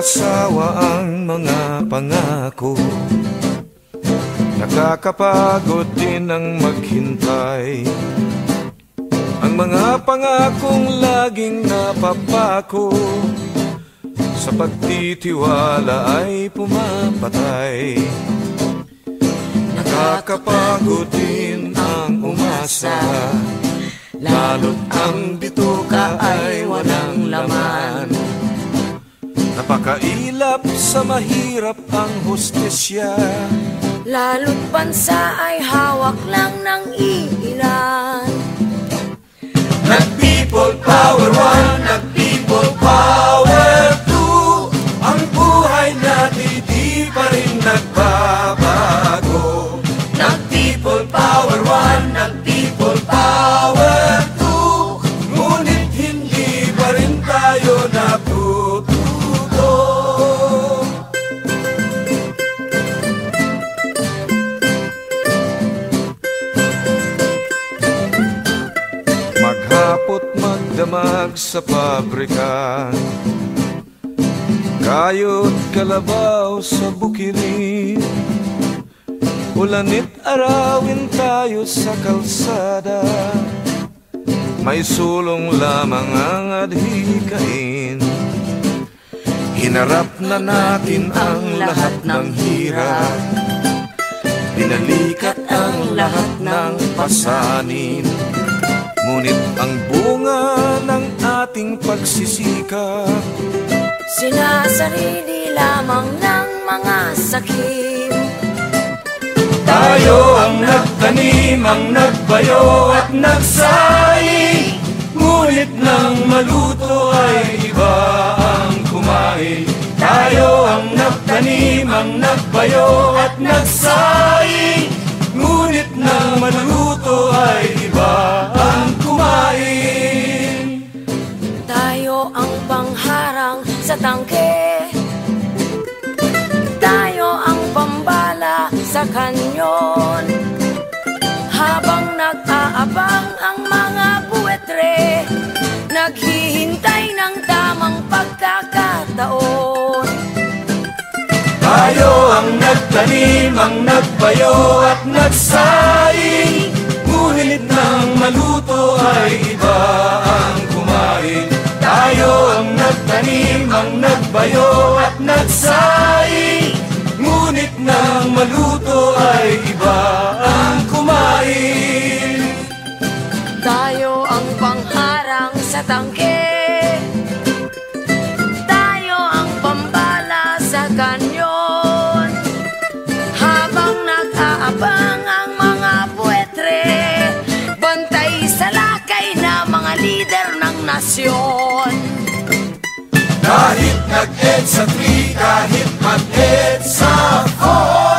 Nakakasawa ang mga pangako, nakakapagod din ang maghintay. Ang mga pangakong laging napapako, sa pagtitiwala ay pumapatay. Nakakapagod din ang umasa, lalo't ang bituka ay walang laman. Napakailap sa mahirap ang hustisya, lalo't bansa ay hawak lang ng iilan. Nag-people power 1, nag-people power 2, ang buhay natin di pa rin nagbabago. Nag-people power 1, nag-people power 2, ngunit hindi pa rin tayo natututo. Maghapot magdamag sa pabrika, kayod kalabaw sa bukirin, ulanit arawin tayo sa kalsada, may sulong lamang ang adhikain. Hinarap na natin ang lahat ng hirap, binalikat ang lahat ng pasanin, ngunit ang bunga ng ating pagsisikap, sinasarili lamang ng mga sakim. Tayo ang nagtanim, ang nagbayo at nagsaing, ngunit nang maluto ay iba ang kumain. Tayo ang nagtanim, ang nagbayo at nagsaing, ngunit nang maluto ay iba ang kumain. Tayo ang pangharang sa tangke, tayo ang pambala sa kanyon, habang nag-aabang ang mga buwetre, naghihintay ng tamang pagkakataon. Tayo ang nagtanim, ang nagbayo at nagsaing, ngunit nang maluto ay iba ang kumain. Tayo ang nagtanim, ang nagbayo at nagsaing, ngunit nang maluto ay iba ang kumain. Tayo ang pangharang sa tangke, tayo ang pambala sa kanyon, habang nag-aabang ang mga buwetre, bantay sa lakay na mga lider ng nasyon. Kahit nag-EDSA 3, kahit mag-EDSA 4,